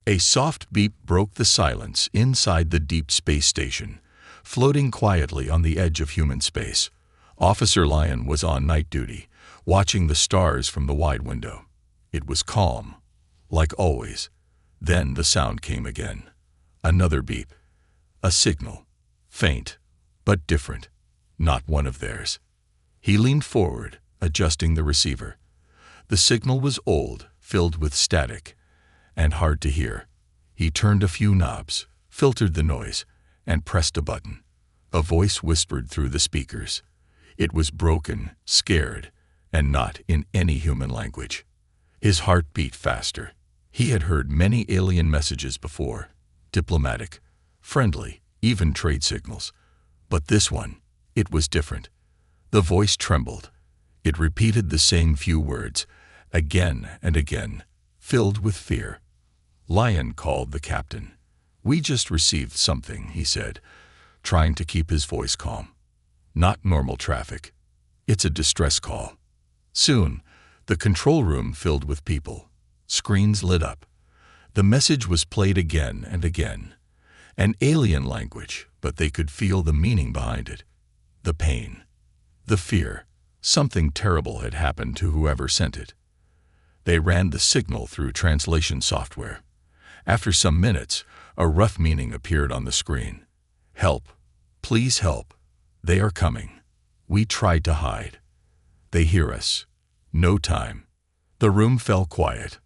A soft beep broke the silence inside the deep space station, floating quietly on the edge of human space. Officer Lyon was on night duty, watching the stars from the wide window. It was calm, like always. Then the sound came again. Another beep. A signal. Faint, but different. Not one of theirs. He leaned forward, adjusting the receiver. The signal was old, filled with static, and hard to hear. He turned a few knobs, filtered the noise, and pressed a button. A voice whispered through the speakers. It was broken, scared, and not in any human language. His heart beat faster. He had heard many alien messages before, diplomatic, friendly, even trade signals. But this one, it was different. The voice trembled. It repeated the same few words, again and again, filled with fear. Lyon called the captain. "We just received something," he said, trying to keep his voice calm. "Not normal traffic. It's a distress call." Soon, the control room filled with people. Screens lit up. The message was played again and again. An alien language, but they could feel the meaning behind it. The pain. The fear. Something terrible had happened to whoever sent it. They ran the signal through translation software. After some minutes, a rough meaning appeared on the screen. "Help. Please help. They are coming. We tried to hide. They hear us. No time." The room fell quiet.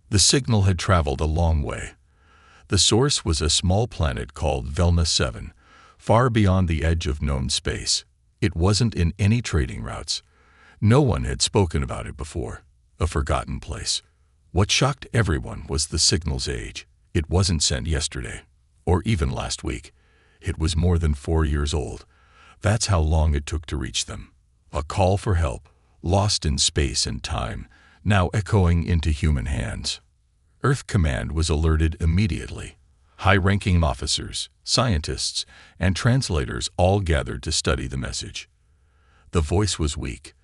The signal had traveled a long way. The source was a small planet called Velma 7, far beyond the edge of known space. It wasn't in any trading routes. No one had spoken about it before. A forgotten place. What shocked everyone was the signal's age. It wasn't sent yesterday, or even last week. It was more than 4 years old. That's how long it took to reach them. A call for help, lost in space and time, now echoing into human hands. Earth Command was alerted immediately. High-ranking officers, scientists, and translators all gathered to study the message. The voice was weak,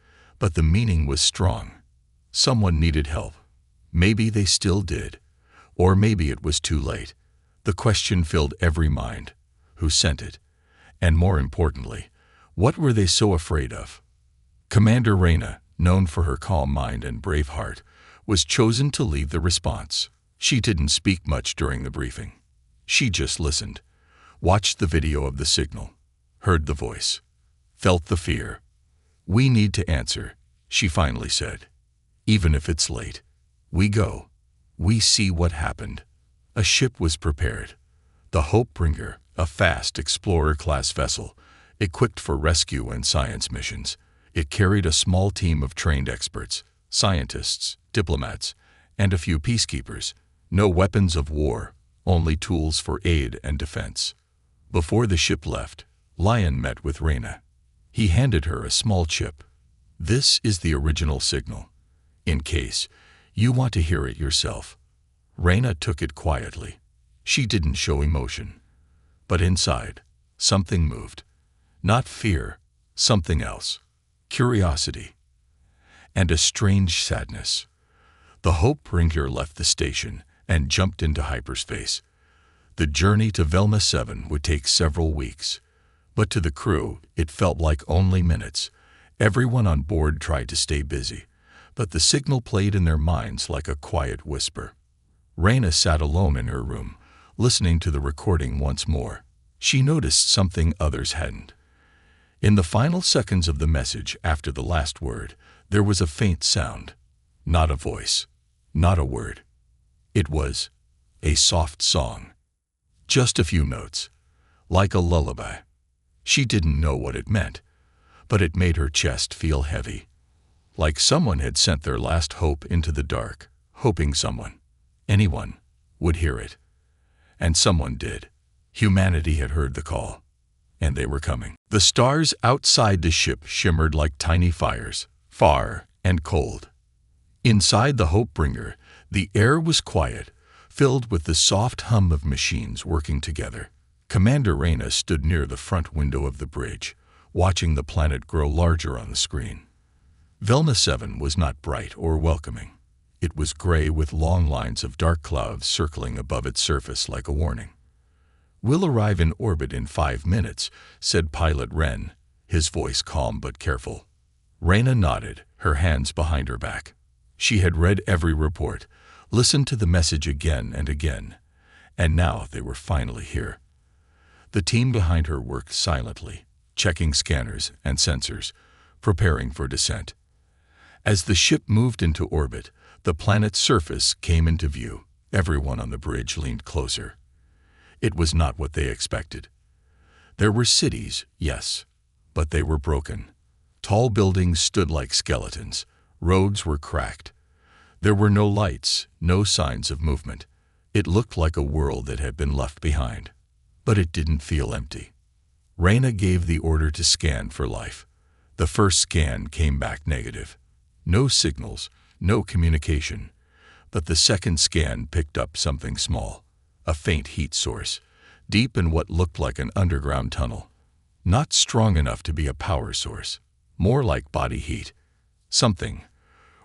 but the meaning was strong. Someone needed help. Maybe they still did, or maybe it was too late. The question filled every mind. Who sent it? And more importantly, what were they so afraid of? Commander Reyna, known for her calm mind and brave heart, was chosen to lead the response. She didn't speak much during the briefing. She just listened, watched the video of the signal, heard the voice, felt the fear. "We need to answer," she finally said. "Even if it's late. We go. We see what happened." A ship was prepared. The Hopebringer, a fast explorer-class vessel, equipped for rescue and science missions. It carried a small team of trained experts, scientists, diplomats, and a few peacekeepers. No weapons of war, only tools for aid and defense. Before the ship left, Lyon met with Reyna. He handed her a small chip. "This is the original signal, in case you want to hear it yourself." Reyna took it quietly. She didn't show emotion. But inside, something moved. Not fear, something else. Curiosity. And a strange sadness. The Hopebringer left the station and jumped into hyperspace. The journey to Velma 7 would take several weeks. But to the crew, it felt like only minutes. Everyone on board tried to stay busy, but the signal played in their minds like a quiet whisper. Reyna sat alone in her room, listening to the recording once more. She noticed something others hadn't. In the final seconds of the message after the last word, there was a faint sound. Not a voice, not a word. It was a soft song. Just a few notes, like a lullaby. She didn't know what it meant, but it made her chest feel heavy. Like someone had sent their last hope into the dark, hoping someone, anyone, would hear it. And someone did. Humanity had heard the call, and they were coming. The stars outside the ship shimmered like tiny fires, far and cold. Inside the Hopebringer, the air was quiet, filled with the soft hum of machines working together. Commander Reyna stood near the front window of the bridge, watching the planet grow larger on the screen. Velma 7 was not bright or welcoming. It was gray with long lines of dark clouds circling above its surface like a warning. "We'll arrive in orbit in 5 minutes," said Pilot Wren, his voice calm but careful. Reyna nodded, her hands behind her back. She had read every report, listened to the message again and again, and now they were finally here. The team behind her worked silently, checking scanners and sensors, preparing for descent. As the ship moved into orbit, the planet's surface came into view. Everyone on the bridge leaned closer. It was not what they expected. There were cities, yes, but they were broken. Tall buildings stood like skeletons. Roads were cracked. There were no lights, no signs of movement. It looked like a world that had been left behind. But it didn't feel empty. Reyna gave the order to scan for life. The first scan came back negative. No signals, no communication. But the second scan picked up something small, a faint heat source, deep in what looked like an underground tunnel. Not strong enough to be a power source, more like body heat. "Something,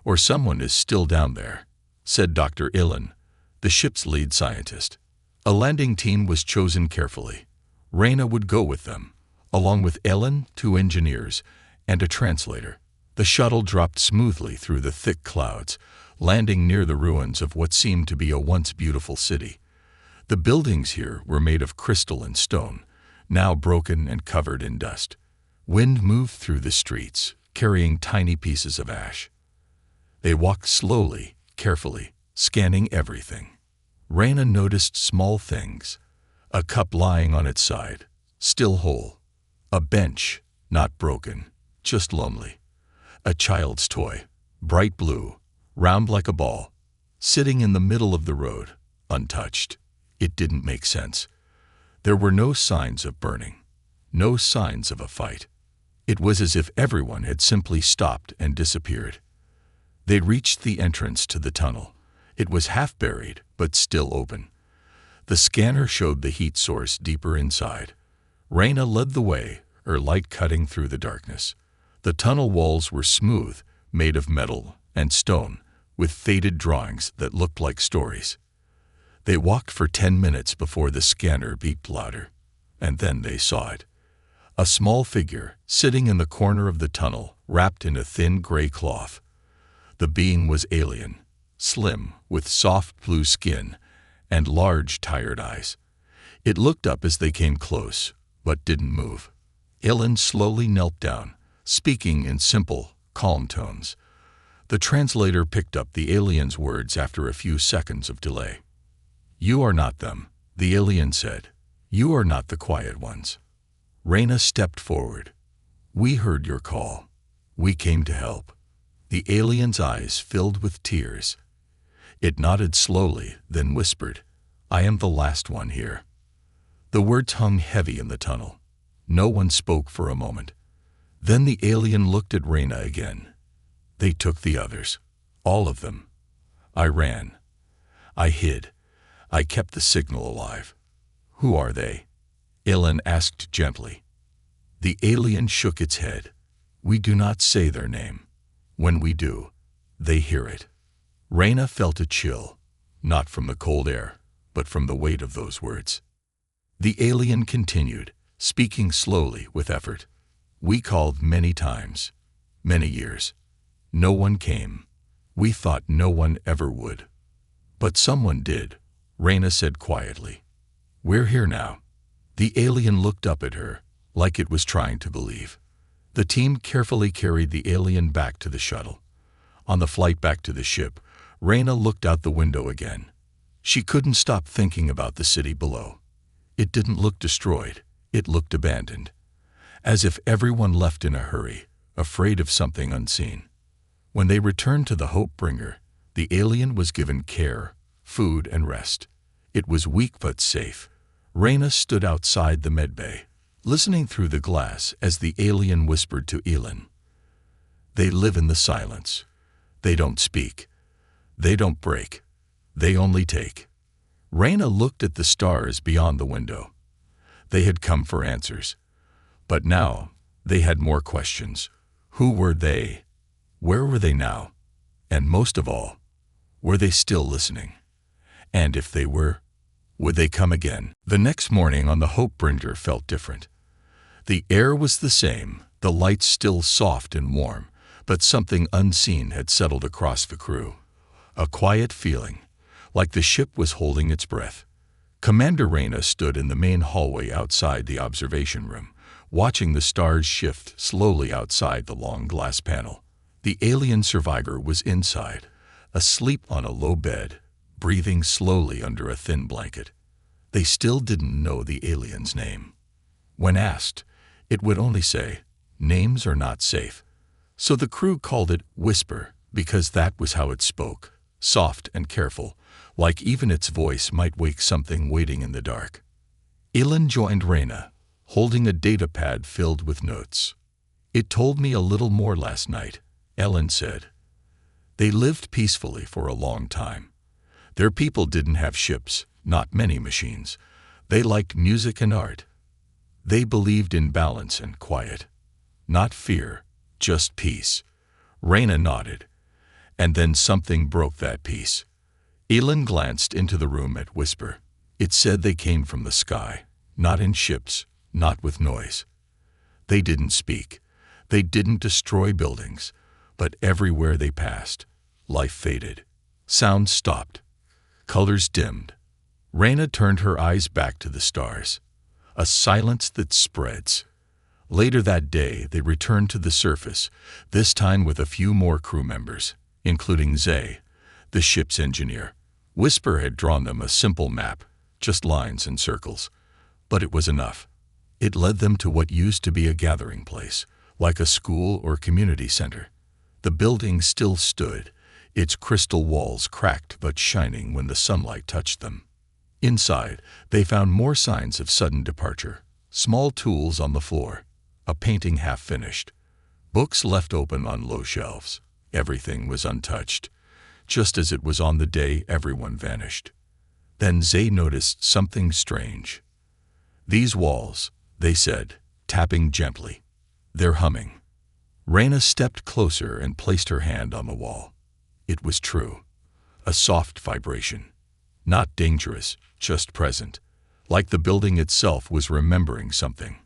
or someone is still down there," said Dr. Illen, the ship's lead scientist. A landing team was chosen carefully. Reyna would go with them, along with Ellen, 2 engineers, and a translator. The shuttle dropped smoothly through the thick clouds, landing near the ruins of what seemed to be a once beautiful city. The buildings here were made of crystal and stone, now broken and covered in dust. Wind moved through the streets, carrying tiny pieces of ash. They walked slowly, carefully, scanning everything. Reyna noticed small things: a cup lying on its side, still whole; a bench, not broken, just lonely; a child's toy, bright blue, round like a ball, sitting in the middle of the road, untouched. It didn't make sense. There were no signs of burning, no signs of a fight. It was as if everyone had simply stopped and disappeared. They reached the entrance to the tunnel. It was half buried, but still open. The scanner showed the heat source deeper inside. Reyna led the way, her light cutting through the darkness. The tunnel walls were smooth, made of metal and stone, with faded drawings that looked like stories. They walked for 10 minutes before the scanner beeped louder, and then they saw it. A small figure, sitting in the corner of the tunnel, wrapped in a thin gray cloth. The being was alien, slim, with soft blue skin and large, tired eyes. It looked up as they came close, but didn't move. Ellen slowly knelt down, speaking in simple, calm tones. The translator picked up the alien's words after a few seconds of delay. "You are not them," the alien said. "You are not the quiet ones." Reyna stepped forward. "We heard your call. We came to help." The alien's eyes filled with tears. It nodded slowly, then whispered, "I am the last one here." The words hung heavy in the tunnel. No one spoke for a moment. Then the alien looked at Reyna again. "They took the others. All of them. I ran. I hid. I kept the signal alive." "Who are they?" Ellen asked gently. The alien shook its head. "We do not say their name. When we do, they hear it." Reyna felt a chill, not from the cold air, but from the weight of those words. The alien continued, speaking slowly with effort. "We called many times, many years. No one came. We thought no one ever would. But someone did," Reyna said quietly. "We're here now." The alien looked up at her, like it was trying to believe. The team carefully carried the alien back to the shuttle. On the flight back to the ship, Reyna looked out the window again. She couldn't stop thinking about the city below. It didn't look destroyed. It looked abandoned, as if everyone left in a hurry, afraid of something unseen. When they returned to the Hope-Bringer, the alien was given care, food, and rest. It was weak but safe. Reyna stood outside the medbay, listening through the glass as the alien whispered to Elin. "They live in the silence. They don't speak. They don't break. They only take." Reyna looked at the stars beyond the window. They had come for answers. But now, they had more questions. Who were they? Where were they now? And most of all, Were they still listening? And if they were, would they come again? The next morning on the Hope Bringer felt different. The air was the same, the lights still soft and warm, but something unseen had settled across the crew. A quiet feeling, like the ship was holding its breath. Commander Reyna stood in the main hallway outside the observation room, watching the stars shift slowly outside the long glass panel. The alien survivor was inside, asleep on a low bed, breathing slowly under a thin blanket. They still didn't know the alien's name. When asked, it would only say, "Names are not safe." So the crew called it Whisper because that was how it spoke, soft and careful, like even its voice might wake something waiting in the dark. Elin joined Reyna, holding a data pad filled with notes. "It told me a little more last night," Elin said. "They lived peacefully for a long time. Their people didn't have ships, not many machines. They liked music and art. They believed in balance and quiet. Not fear, just peace." Reyna nodded. And then something broke that peace. Elin glanced into the room at Whisper. It said they came from the sky, not in ships, not with noise. They didn't speak. They didn't destroy buildings. But everywhere they passed, life faded. Sound stopped. Colors dimmed. Reyna turned her eyes back to the stars. A silence that spreads. Later that day, they returned to the surface, this time with a few more crew members, including Zay, the ship's engineer. Whisper had drawn them a simple map, just lines and circles. But it was enough. It led them to what used to be a gathering place, like a school or community center. The building still stood, its crystal walls cracked but shining when the sunlight touched them. Inside, they found more signs of sudden departure. Small tools on the floor, a painting half-finished, books left open on low shelves. Everything was untouched, just as it was on the day everyone vanished. Then Zay noticed something strange. "These walls," they said, tapping gently. "They're humming." Reyna stepped closer and placed her hand on the wall. It was true. A soft vibration. Not dangerous, just present, like the building itself was remembering something.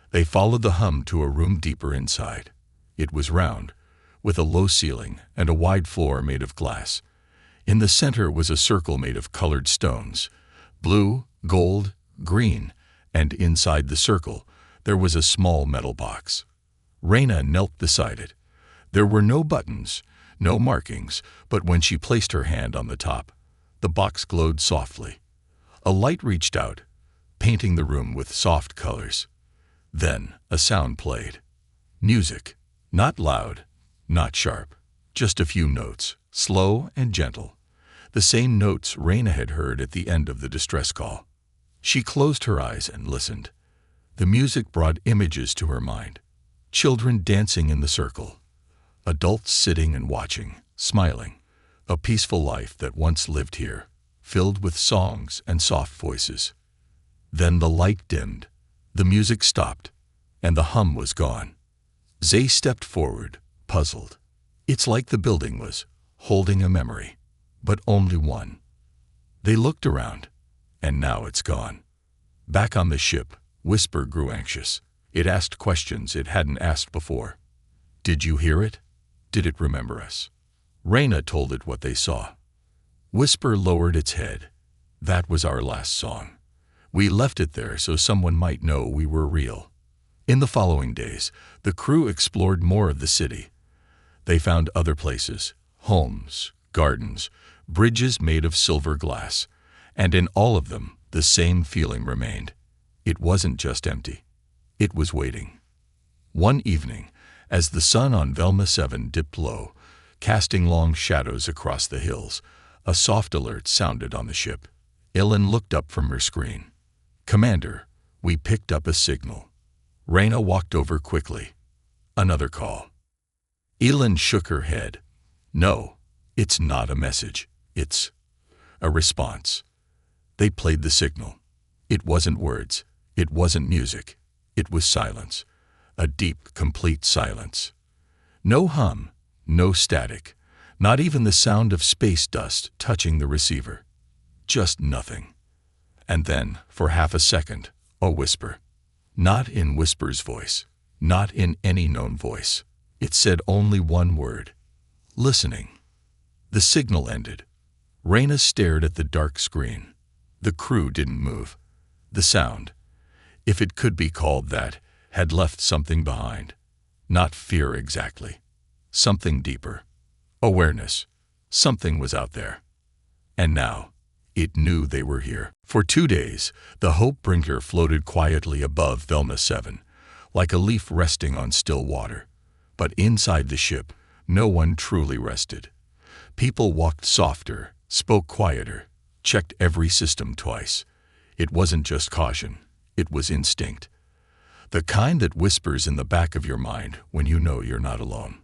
They followed the hum to a room deeper inside. It was round, with a low ceiling and a wide floor made of glass. In the center was a circle made of colored stones, blue, gold, green, and inside the circle there was a small metal box. Reyna knelt beside it. There were no buttons, no markings, but when she placed her hand on the top, the box glowed softly. A light reached out, painting the room with soft colors. Then a sound played. Music. Not loud, not sharp. Just a few notes, slow and gentle. The same notes Reyna had heard at the end of the distress call. She closed her eyes and listened. The music brought images to her mind. Children dancing in the circle. Adults sitting and watching, smiling. A peaceful life that once lived here, filled with songs and soft voices. Then the light dimmed, the music stopped, and the hum was gone. Zay stepped forward, puzzled. It's like the building was holding a memory, but only one. They looked around, and now it's gone. Back on the ship, Whisper grew anxious. It asked questions it hadn't asked before. Did you hear it? Did it remember us? Reyna told it what they saw. Whisper lowered its head. That was our last song. We left it there so someone might know we were real. In the following days, the crew explored more of the city. They found other places, homes, gardens, bridges made of silver glass, and in all of them, the same feeling remained. It wasn't just empty. It was waiting. One evening, as the sun on Velma 7 dipped low, casting long shadows across the hills, a soft alert sounded on the ship. Elin looked up from her screen. "Commander, we picked up a signal." Reyna walked over quickly. "Another call." Elin shook her head. "No, it's not a message. It's a response." They played the signal. It wasn't words. It wasn't music. It was silence. A deep, complete silence. No hum, no static, Not even the sound of space dust touching the receiver. Just nothing. And then, for half a second, a whisper. Not in Whisper's voice. Not in any known voice. It said only one word. Listening. The signal ended. Reyna stared at the dark screen. The crew didn't move. The sound, if it could be called that, had left something behind. Not fear exactly. Something deeper. Awareness. Something was out there. And now, it knew they were here. For 2 days, the Hope Brinker floated quietly above Velna 7, like a leaf resting on still water. But inside the ship, no one truly rested. People walked softer, spoke quieter, checked every system twice. It wasn't just caution, it was instinct. The kind that whispers in the back of your mind when you know you're not alone.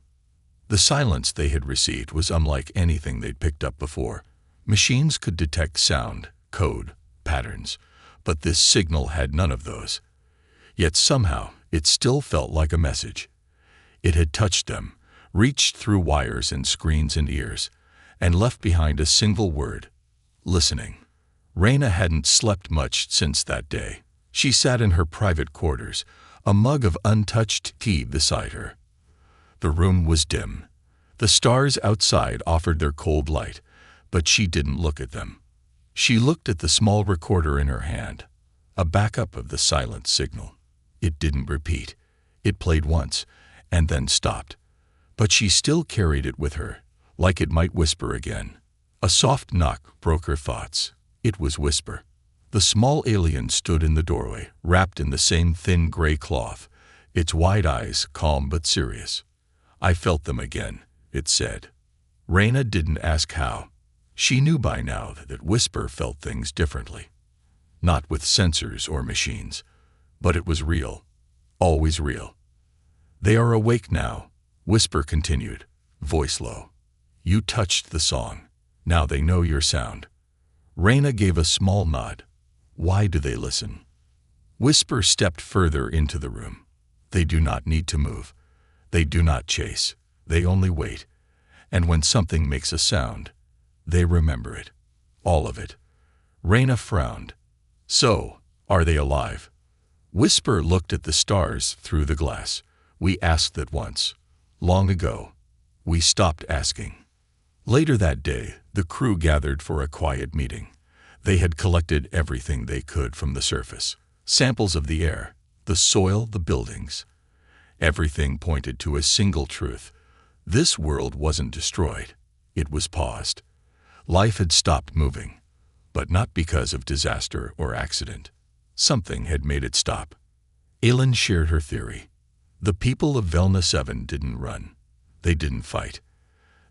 The silence they had received was unlike anything they'd picked up before. Machines could detect sound, code, patterns, but this signal had none of those. Yet somehow, it still felt like a message. It had touched them, reached through wires and screens and ears, and left behind a single word: listening. Reyna hadn't slept much since that day. She sat in her private quarters, a mug of untouched tea beside her. The room was dim. The stars outside offered their cold light, but she didn't look at them. She looked at the small recorder in her hand, a backup of the silent signal. It didn't repeat. It played once, and then stopped. But she still carried it with her, like it might whisper again. A soft knock broke her thoughts. It was Whisper. The small alien stood in the doorway, wrapped in the same thin gray cloth, its wide eyes calm but serious. "I felt them again," it said. Reyna didn't ask how. She knew by now that Whisper felt things differently. Not with sensors or machines, but it was real. Always real. "They are awake now," Whisper continued, voice low. "You touched the song. Now they know your sound." Reyna gave a small nod. "Why do they listen?" Whisper stepped further into the room. "They do not need to move. They do not chase. They only wait. And when something makes a sound, they remember it. All of it." Reyna frowned. "So, are they alive?" Whisper looked at the stars through the glass. "We asked that once. Long ago. We stopped asking." Later that day, the crew gathered for a quiet meeting. They had collected everything they could from the surface. Samples of the air, the soil, the buildings. Everything pointed to a single truth. This world wasn't destroyed. It was paused. Life had stopped moving, but not because of disaster or accident. Something had made it stop. Aylin shared her theory. The people of Velna 7 didn't run. They didn't fight.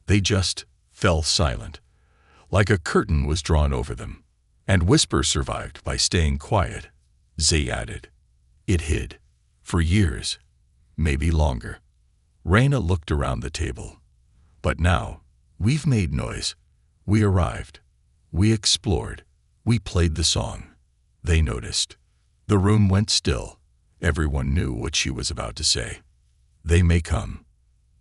They just fell silent, like a curtain was drawn over them. And Whisper survived by staying quiet. Zay added. It hid. For years. Maybe longer. Reyna looked around the table. But now, we've made noise. We arrived. We explored. We played the song. They noticed. The room went still. Everyone knew what she was about to say. They may come.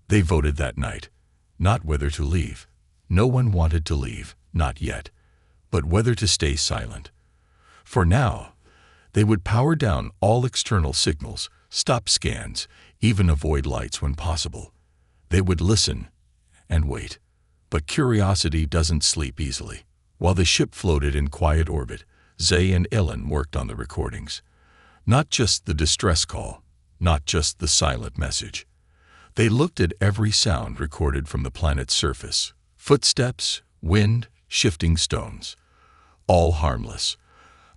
They voted that night. Not whether to leave. No one wanted to leave, not yet. But whether to stay silent. For now, they would power down all external signals, stop scans, even avoid lights when possible. They would listen and wait. But curiosity doesn't sleep easily. While the ship floated in quiet orbit, Zay and Aylin worked on the recordings. Not just the distress call, not just the silent message. They looked at every sound recorded from the planet's surface. Footsteps, wind, shifting stones. All harmless,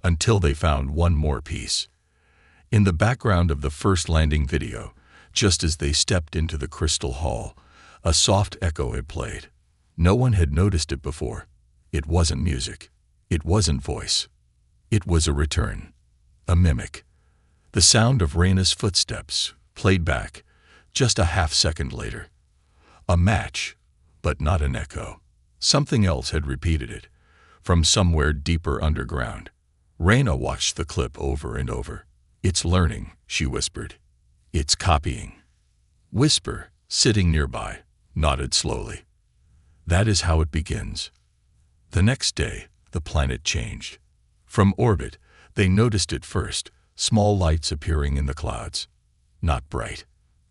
until they found one more piece. In the background of the first landing video, just as they stepped into the crystal hall, a soft echo had played. No one had noticed it before. It wasn't music. It wasn't voice. It was a return. A mimic. The sound of Reyna's footsteps, played back, just a half-second later. A match, but not an echo. Something else had repeated it, from somewhere deeper underground. Reyna watched the clip over and over. It's learning, she whispered. It's copying. Whisper, sitting nearby, nodded slowly. That is how it begins. The next day, the planet changed. From orbit, they noticed it first, small lights appearing in the clouds. Not bright,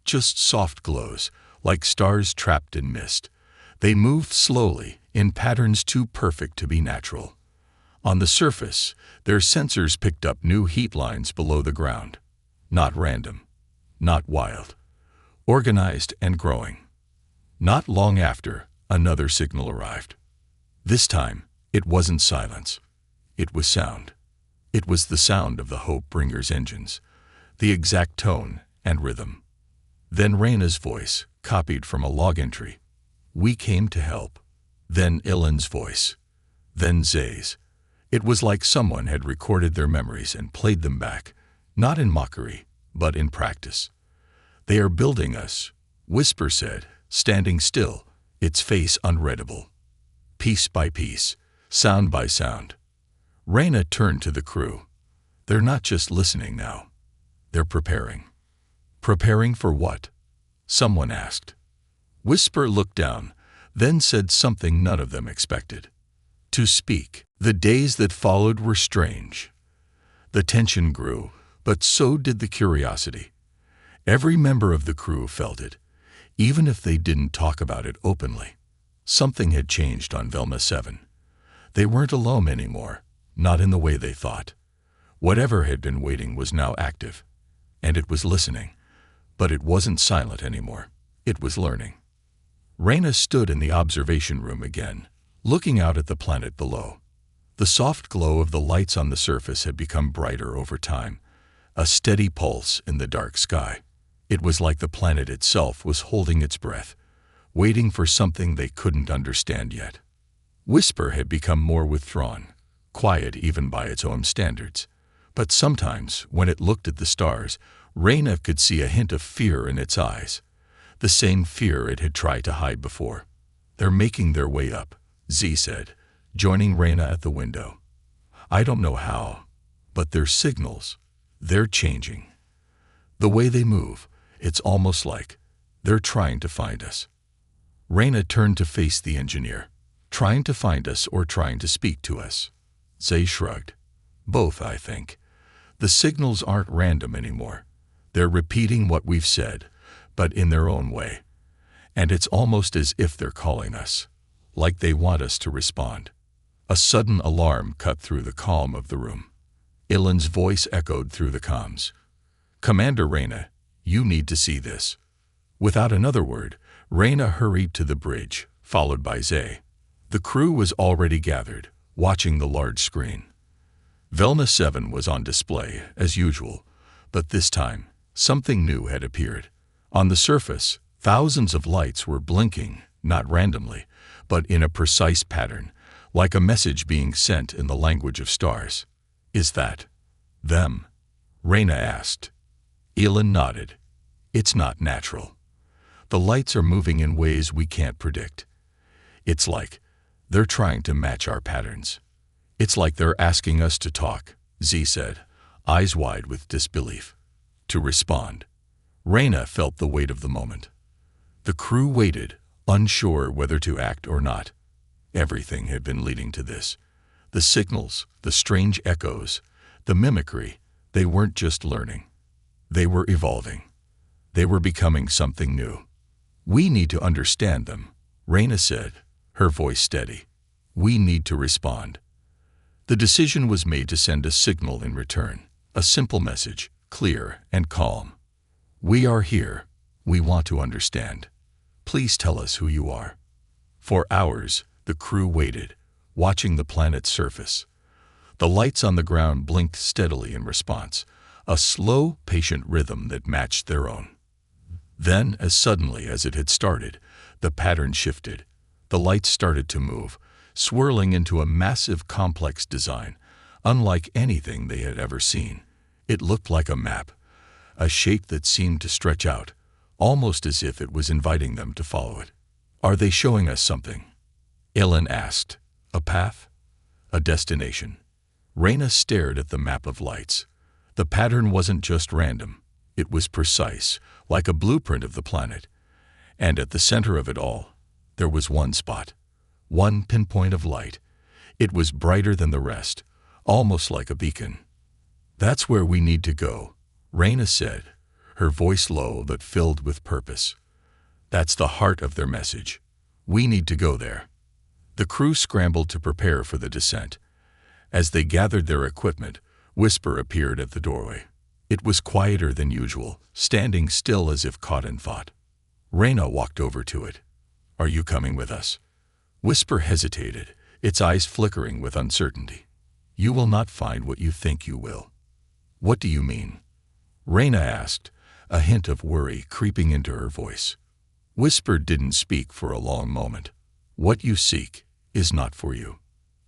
just soft glows, like stars trapped in mist. They moved slowly, in patterns too perfect to be natural. On the surface, their sensors picked up new heat lines below the ground. Not random, not wild, organized and growing. Not long after, another signal arrived. This time, it wasn't silence. It was sound. It was the sound of the Hope Bringer's engines, the exact tone and rhythm. Then Reyna's voice, copied from a log entry. "We came to help." Then Ilan's voice. Then Zay's. It was like someone had recorded their memories and played them back, not in mockery, but in practice. "They are building us," Whisper said, standing still, its face unreadable. Piece by piece, sound by sound. Reyna turned to the crew. "They're not just listening now. They're preparing." "Preparing for what?" someone asked. Whisper looked down, then said something none of them expected. "To speak." The days that followed were strange. The tension grew, but so did the curiosity. Every member of the crew felt it, even if they didn't talk about it openly. Something had changed on Velma 7. They weren't alone anymore, not in the way they thought. Whatever had been waiting was now active, and it was listening. But it wasn't silent anymore. It was learning. Reyna stood in the observation room again, looking out at the planet below. The soft glow of the lights on the surface had become brighter over time, a steady pulse in the dark sky. It was like the planet itself was holding its breath, waiting for something they couldn't understand yet. Whisper had become more withdrawn, quiet even by its own standards. But sometimes, when it looked at the stars, Reyna could see a hint of fear in its eyes, the same fear it had tried to hide before. "They're making their way up," Z said, joining Reyna at the window. "I don't know how, but their signals, they're changing. The way they move, it's almost like they're trying to find us." Reyna turned to face the engineer. "Trying to find us or trying to speak to us?" Zay shrugged. "Both, I think. The signals aren't random anymore. They're repeating what we've said, but in their own way. And it's almost as if they're calling us, like they want us to respond." A sudden alarm cut through the calm of the room. Ilan's voice echoed through the comms. "Commander Reyna, you need to see this." Without another word, Reyna hurried to the bridge, followed by Zay. The crew was already gathered, watching the large screen. Velma 7 was on display, as usual, but this time, something new had appeared. On the surface, thousands of lights were blinking, not randomly, but in a precise pattern, like a message being sent in the language of stars. "Is that them?" Reyna asked. Ilan nodded. "It's not natural. The lights are moving in ways we can't predict. It's like they're trying to match our patterns. It's like they're asking us to talk," Z said, eyes wide with disbelief. "To respond." Reyna felt the weight of the moment. The crew waited, unsure whether to act or not. Everything had been leading to this. The signals, the strange echoes, the mimicry, they weren't just learning. They were evolving. They were becoming something new. "We need to understand them," Reyna said, her voice steady. "We need to respond." The decision was made to send a signal in return, a simple message, clear and calm. "We are here. We want to understand. Please tell us who you are." For hours, the crew waited, watching the planet's surface. The lights on the ground blinked steadily in response, a slow, patient rhythm that matched their own. Then, as suddenly as it had started, the pattern shifted. The lights started to move, swirling into a massive, complex design, unlike anything they had ever seen. It looked like a map, a shape that seemed to stretch out, almost as if it was inviting them to follow it. "Are they showing us something?" Ilan asked. "A path? A destination?" Reyna stared at the map of lights. The pattern wasn't just random. It was precise, like a blueprint of the planet. And at the center of it all, there was one spot, one pinpoint of light. It was brighter than the rest, almost like a beacon. "That's where we need to go," Raina said, her voice low but filled with purpose. "That's the heart of their message. We need to go there." The crew scrambled to prepare for the descent. As they gathered their equipment, Whisper appeared at the doorway. It was quieter than usual, standing still as if caught in thought. Raina walked over to it. "Are you coming with us?" Whisper hesitated, its eyes flickering with uncertainty. "You will not find what you think you will." "What do you mean?" Raina asked, a hint of worry creeping into her voice. Whisper didn't speak for a long moment. "What you seek is not for you."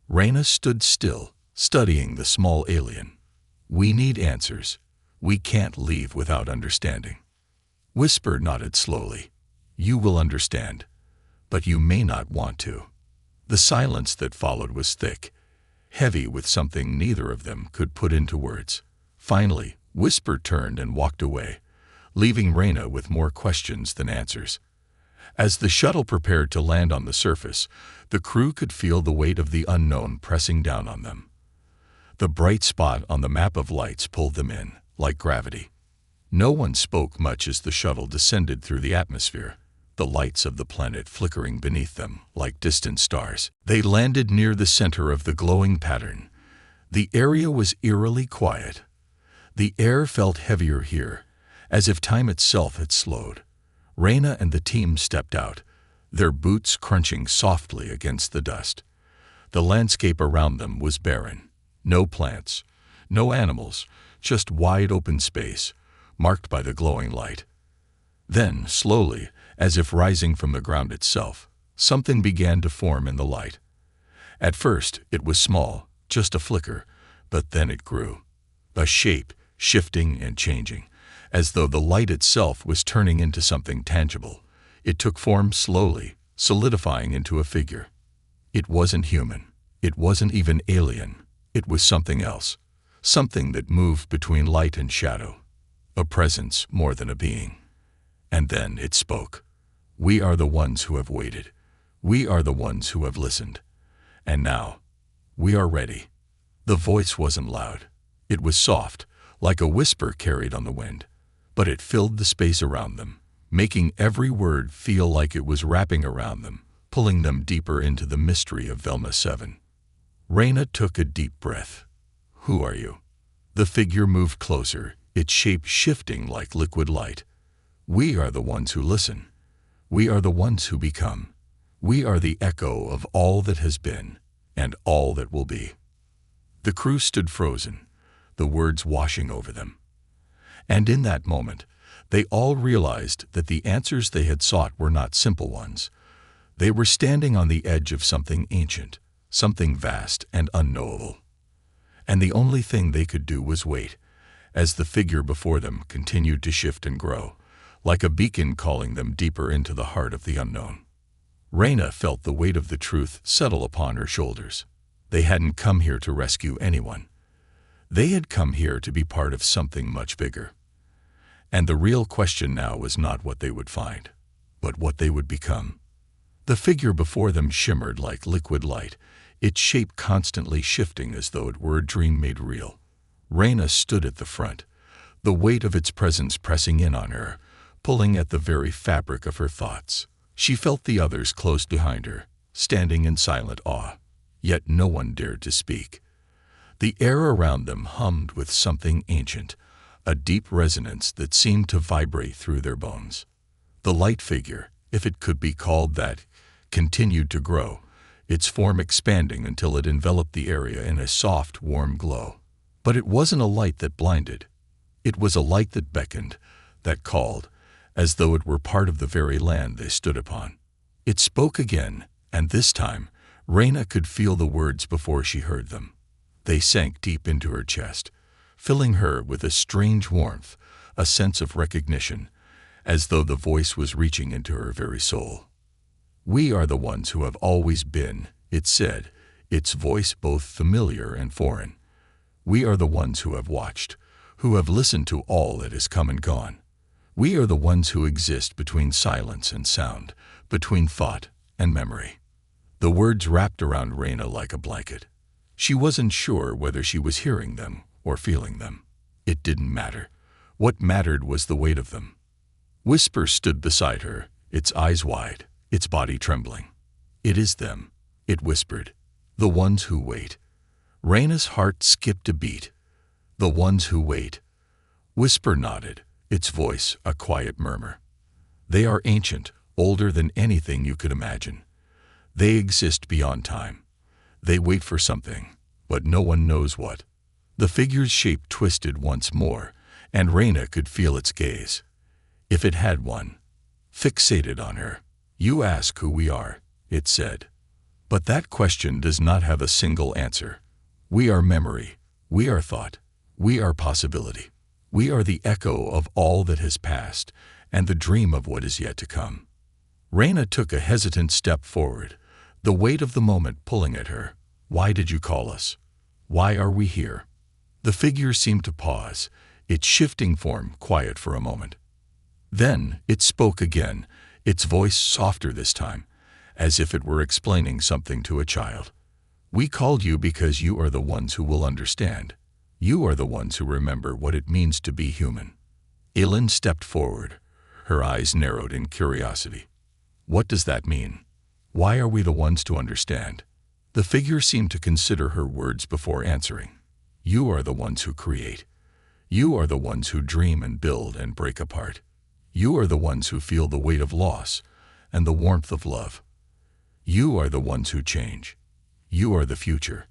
Raina stood still, studying the small alien. "We need answers. We can't leave without understanding." Whisper nodded slowly. "You will understand, but you may not want to." The silence that followed was thick, heavy with something neither of them could put into words. Finally, Whisper turned and walked away, leaving Raina with more questions than answers. As the shuttle prepared to land on the surface, the crew could feel the weight of the unknown pressing down on them. The bright spot on the map of lights pulled them in, like gravity. No one spoke much as the shuttle descended through the atmosphere, the lights of the planet flickering beneath them like distant stars. They landed near the center of the glowing pattern. The area was eerily quiet. The air felt heavier here, as if time itself had slowed. Raina and the team stepped out, their boots crunching softly against the dust. The landscape around them was barren. No plants, no animals, just wide open space, marked by the glowing light. Then, slowly, as if rising from the ground itself, something began to form in the light. At first, it was small, just a flicker, but then it grew. A shape, shifting and changing, as though the light itself was turning into something tangible. It took form slowly, solidifying into a figure. It wasn't human. It wasn't even alien. It was something else, something that moved between light and shadow, a presence more than a being. And then it spoke. "We are the ones who have waited. We are the ones who have listened. And now, we are ready." The voice wasn't loud. It was soft, like a whisper carried on the wind, but it filled the space around them, making every word feel like it was wrapping around them, pulling them deeper into the mystery of Velma 7. Raina took a deep breath. "Who are you?" The figure moved closer, its shape shifting like liquid light. "We are the ones who listen. We are the ones who become. We are the echo of all that has been and all that will be." The crew stood frozen, the words washing over them. And in that moment, they all realized that the answers they had sought were not simple ones. They were standing on the edge of something ancient, something vast and unknowable. And the only thing they could do was wait, as the figure before them continued to shift and grow, like a beacon calling them deeper into the heart of the unknown. Raina felt the weight of the truth settle upon her shoulders. They hadn't come here to rescue anyone. They had come here to be part of something much bigger. And the real question now was not what they would find, but what they would become. The figure before them shimmered like liquid light, its shape constantly shifting as though it were a dream made real. Raina stood at the front, the weight of its presence pressing in on her, pulling at the very fabric of her thoughts. She felt the others close behind her, standing in silent awe, yet no one dared to speak. The air around them hummed with something ancient, a deep resonance that seemed to vibrate through their bones. The light figure, if it could be called that, continued to grow, its form expanding until it enveloped the area in a soft, warm glow. But it wasn't a light that blinded. It was a light that beckoned, that called, as though it were part of the very land they stood upon. It spoke again, and this time, Raina could feel the words before she heard them. They sank deep into her chest, filling her with a strange warmth, a sense of recognition, as though the voice was reaching into her very soul. "We are the ones who have always been," it said, its voice both familiar and foreign. "We are the ones who have watched, who have listened to all that has come and gone. We are the ones who exist between silence and sound, between thought and memory." The words wrapped around Reyna like a blanket. She wasn't sure whether she was hearing them or feeling them. It didn't matter. What mattered was the weight of them. Whisper stood beside her, its eyes wide, its body trembling. "It is them," it whispered. "The ones who wait." Reyna's heart skipped a beat. "The ones who wait." Whisper nodded, its voice a quiet murmur. "They are ancient, older than anything you could imagine. They exist beyond time. They wait for something, but no one knows what." The figure's shape twisted once more, and Reyna could feel its gaze. If it had one, fixated on her. "You ask who we are," it said. "But that question does not have a single answer. We are memory, we are thought, we are possibility. We are the echo of all that has passed, and the dream of what is yet to come." Reyna took a hesitant step forward, the weight of the moment pulling at her. "Why did you call us? Why are we here?" The figure seemed to pause, its shifting form quiet for a moment. Then it spoke again, its voice softer this time, as if it were explaining something to a child. "We called you because you are the ones who will understand. You are the ones who remember what it means to be human." Elin stepped forward, her eyes narrowed in curiosity. "What does that mean? Why are we the ones to understand?" The figure seemed to consider her words before answering. "You are the ones who create. You are the ones who dream and build and break apart. You are the ones who feel the weight of loss and the warmth of love. You are the ones who change. You are the future."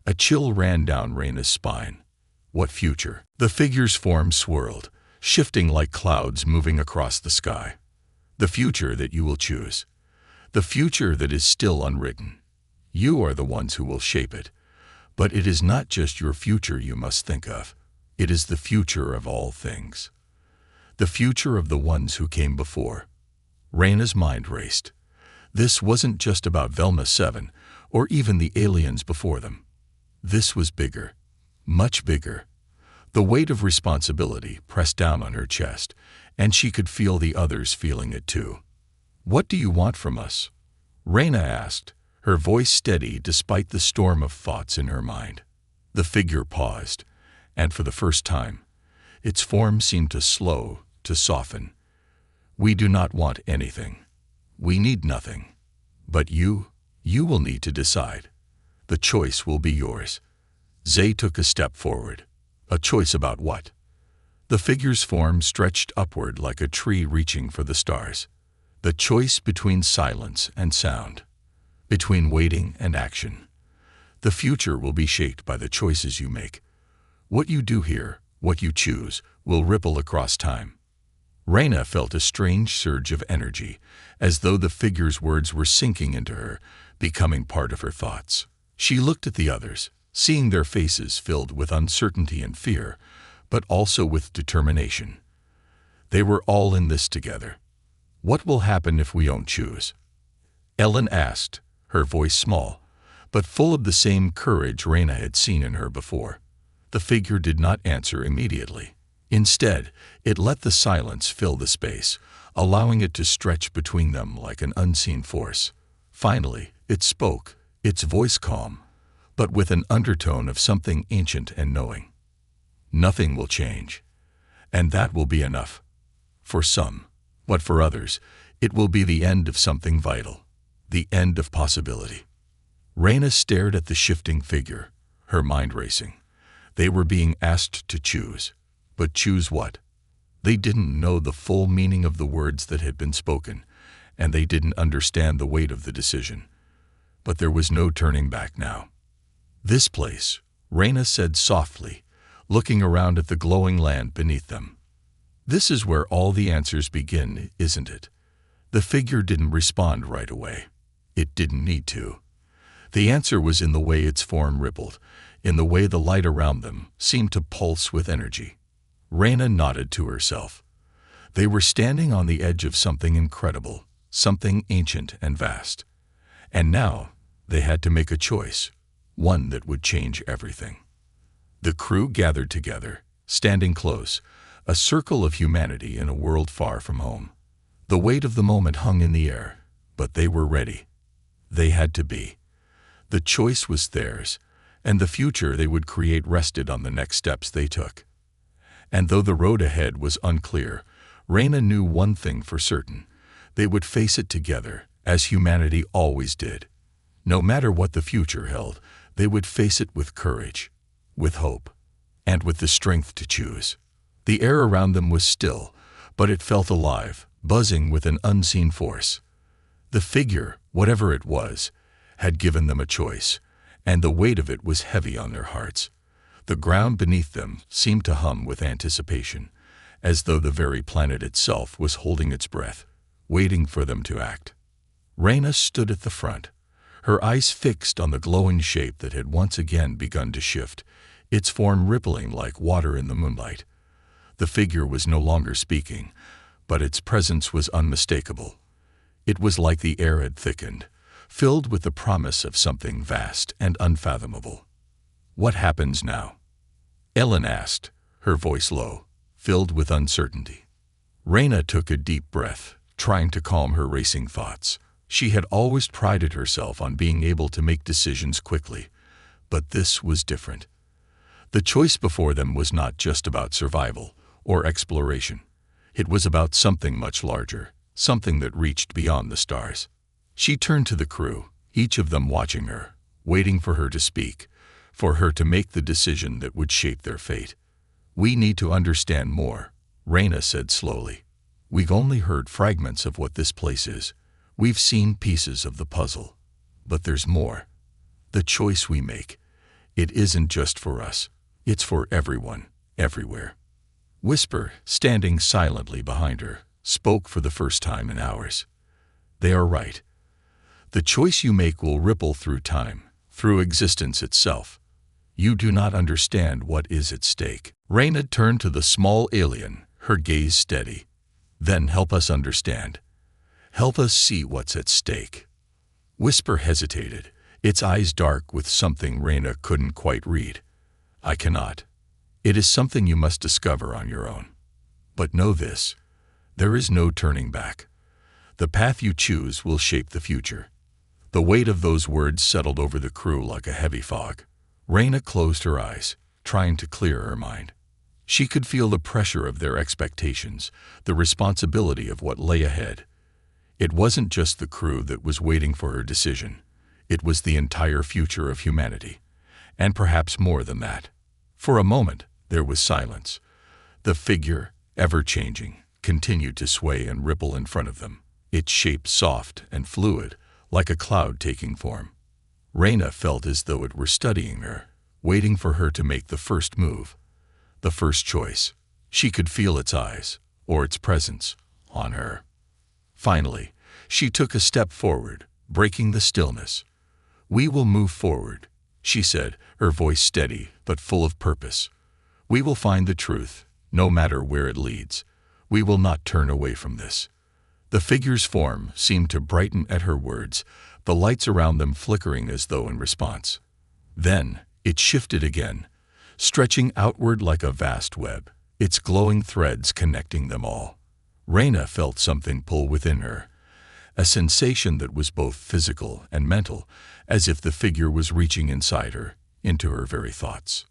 A chill ran down Reyna's spine. What future? The figure's form swirled, shifting like clouds moving across the sky. "The future that you will choose. The future that is still unwritten. You are the ones who will shape it. But it is not just your future you must think of. It is the future of all things. The future of the ones who came before." Reyna's mind raced. This wasn't just about Velma 7 or even the aliens before them. This was bigger, much bigger. The weight of responsibility pressed down on her chest, and she could feel the others feeling it too. "What do you want from us?" Reyna asked, her voice steady despite the storm of thoughts in her mind. The figure paused, and for the first time, its form seemed to slow, to soften. "We do not want anything. We need nothing. But you will need to decide. The choice will be yours." Zay took a step forward. "A choice about what?" The figure's form stretched upward like a tree reaching for the stars. "The choice between silence and sound. Between waiting and action. The future will be shaped by the choices you make. What you do here, what you choose, will ripple across time." Reyna felt a strange surge of energy, as though the figure's words were sinking into her, becoming part of her thoughts. She looked at the others, seeing their faces filled with uncertainty and fear, but also with determination. They were all in this together. "What will happen if we don't choose?" Ellen asked, her voice small, but full of the same courage Reyna had seen in her before. The figure did not answer immediately. Instead, it let the silence fill the space, allowing it to stretch between them like an unseen force. Finally, it spoke, its voice calm, but with an undertone of something ancient and knowing. "Nothing will change, and that will be enough. For some, but for others, it will be the end of something vital, the end of possibility." Reyna stared at the shifting figure, her mind racing. They were being asked to choose. But choose what? They didn't know the full meaning of the words that had been spoken, and they didn't understand the weight of the decision. But there was no turning back now. "This place," Reyna said softly, looking around at the glowing land beneath them. "This is where all the answers begin, isn't it?" The figure didn't respond right away. It didn't need to. The answer was in the way its form rippled, in the way the light around them seemed to pulse with energy. Reyna nodded to herself. They were standing on the edge of something incredible, something ancient and vast. And now they had to make a choice, one that would change everything. The crew gathered together, standing close, a circle of humanity in a world far from home. The weight of the moment hung in the air, but they were ready. They had to be. The choice was theirs, and the future they would create rested on the next steps they took. And though the road ahead was unclear, Reyna knew one thing for certain. They would face it together, as humanity always did. No matter what the future held, they would face it with courage, with hope, and with the strength to choose. The air around them was still, but it felt alive, buzzing with an unseen force. The figure, whatever it was, had given them a choice, and the weight of it was heavy on their hearts. The ground beneath them seemed to hum with anticipation, as though the very planet itself was holding its breath, waiting for them to act. Reyna stood at the front, her eyes fixed on the glowing shape that had once again begun to shift, its form rippling like water in the moonlight. The figure was no longer speaking, but its presence was unmistakable. It was like the air had thickened, filled with the promise of something vast and unfathomable. "What happens now?" Ellen asked, her voice low, filled with uncertainty. Reyna took a deep breath, trying to calm her racing thoughts. She had always prided herself on being able to make decisions quickly, but this was different. The choice before them was not just about survival or exploration. It was about something much larger, something that reached beyond the stars. She turned to the crew, each of them watching her, waiting for her to speak, for her to make the decision that would shape their fate. "We need to understand more," Reyna said slowly. "We've only heard fragments of what this place is. We've seen pieces of the puzzle. But there's more. The choice we make, it isn't just for us. It's for everyone, everywhere." Whisper, standing silently behind her, spoke for the first time in hours. "They are right. The choice you make will ripple through time, through existence itself. You do not understand what is at stake." Reyna turned to the small alien, her gaze steady. "Then help us understand. Help us see what's at stake." Whisper hesitated, its eyes dark with something Reyna couldn't quite read. "I cannot. It is something you must discover on your own. But know this, there is no turning back. The path you choose will shape the future." The weight of those words settled over the crew like a heavy fog. Reyna closed her eyes, trying to clear her mind. She could feel the pressure of their expectations, the responsibility of what lay ahead. It wasn't just the crew that was waiting for her decision. It was the entire future of humanity, and perhaps more than that. For a moment, there was silence. The figure, ever-changing, continued to sway and ripple in front of them, its shape soft and fluid, like a cloud taking form. Reyna felt as though it were studying her, waiting for her to make the first move, the first choice. She could feel its eyes, or its presence, on her. Finally, she took a step forward, breaking the stillness. "We will move forward," she said, her voice steady but full of purpose. "We will find the truth, no matter where it leads. We will not turn away from this." The figure's form seemed to brighten at her words, the lights around them flickering as though in response. Then it shifted again, stretching outward like a vast web, its glowing threads connecting them all. Reyna felt something pull within her, a sensation that was both physical and mental, as if the figure was reaching inside her, into her very thoughts.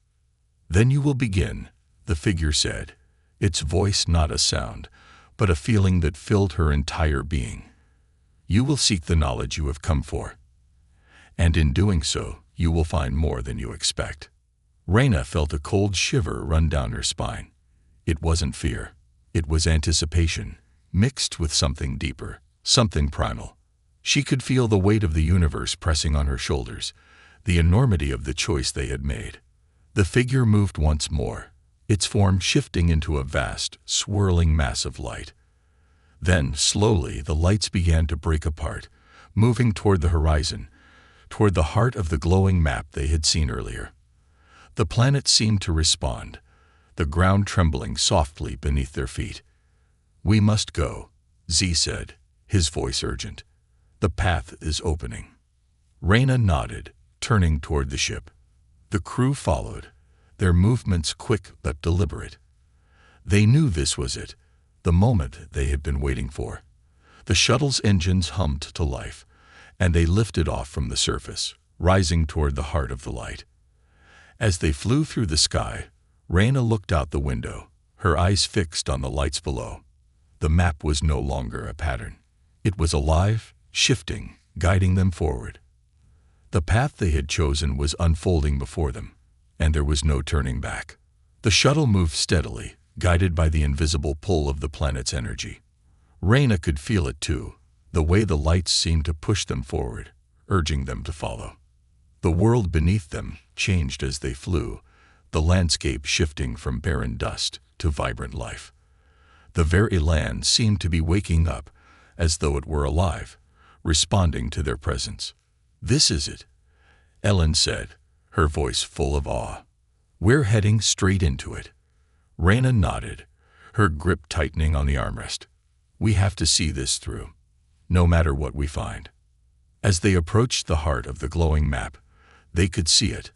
"Then you will begin," the figure said, its voice not a sound, but a feeling that filled her entire being. "You will seek the knowledge you have come for. And in doing so, you will find more than you expect." Reyna felt a cold shiver run down her spine. It wasn't fear. It was anticipation, mixed with something deeper, something primal. She could feel the weight of the universe pressing on her shoulders, the enormity of the choice they had made. The figure moved once more, its form shifting into a vast, swirling mass of light. Then, slowly, the lights began to break apart, moving toward the horizon, toward the heart of the glowing map they had seen earlier. The planet seemed to respond, the ground trembling softly beneath their feet. "We must go," Z said, his voice urgent. "The path is opening." Reyna nodded, turning toward the ship. The crew followed, their movements quick but deliberate. They knew this was it, the moment they had been waiting for. The shuttle's engines hummed to life, and they lifted off from the surface, rising toward the heart of the light. As they flew through the sky, Reyna looked out the window, her eyes fixed on the lights below. The map was no longer a pattern. It was alive, shifting, guiding them forward. The path they had chosen was unfolding before them, and there was no turning back. The shuttle moved steadily, guided by the invisible pull of the planet's energy. Reyna could feel it too, the way the lights seemed to push them forward, urging them to follow. The world beneath them changed as they flew, the landscape shifting from barren dust to vibrant life. The very land seemed to be waking up, as though it were alive, responding to their presence. "This is it," Ellen said, her voice full of awe. "We're heading straight into it." Reyna nodded, her grip tightening on the armrest. "We have to see this through, no matter what we find." As they approached the heart of the glowing map, they could see it,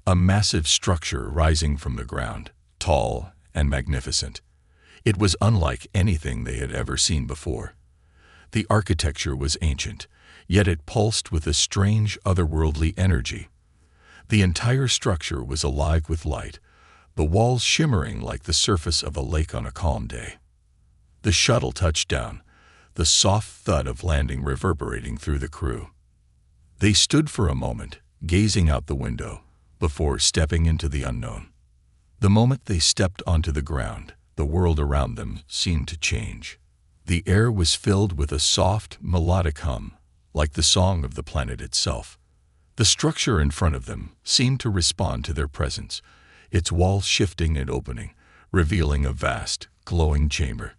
a massive structure rising from the ground, tall and magnificent. It was unlike anything they had ever seen before. The architecture was ancient, yet it pulsed with a strange, otherworldly energy. The entire structure was alive with light, the walls shimmering like the surface of a lake on a calm day. The shuttle touched down, the soft thud of landing reverberating through the crew. They stood for a moment, gazing out the window, before stepping into the unknown. The moment they stepped onto the ground, the world around them seemed to change. The air was filled with a soft, melodic hum, like the song of the planet itself. The structure in front of them seemed to respond to their presence, its walls shifting and opening, revealing a vast, glowing chamber.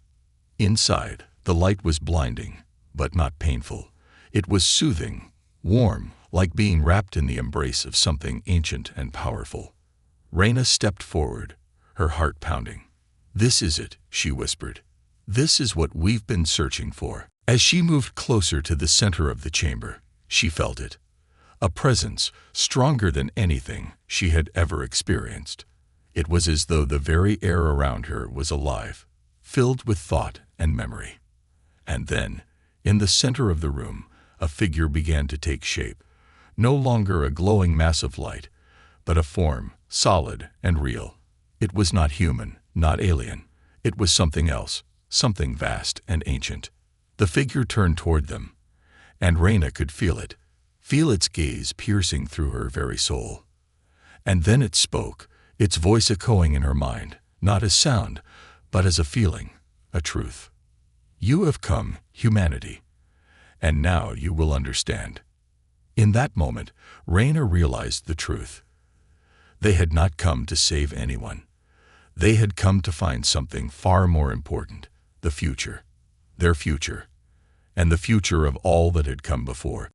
Inside, the light was blinding, but not painful. It was soothing, warm, like being wrapped in the embrace of something ancient and powerful. Reyna stepped forward, her heart pounding. "This is it," she whispered. "This is what we've been searching for." As she moved closer to the center of the chamber, she felt it. A presence stronger than anything she had ever experienced. It was as though the very air around her was alive, filled with thought and memory. And then, in the center of the room, a figure began to take shape. No longer a glowing mass of light, but a form, solid and real. It was not human, not alien. It was something else, something vast and ancient. The figure turned toward them, and Reyna could feel its gaze piercing through her very soul. And then it spoke, its voice echoing in her mind, not as sound, but as a feeling, a truth. "You have come, humanity, and now you will understand." In that moment, Reyna realized the truth. They had not come to save anyone. They had come to find something far more important, the future, their future, and the future of all that had come before.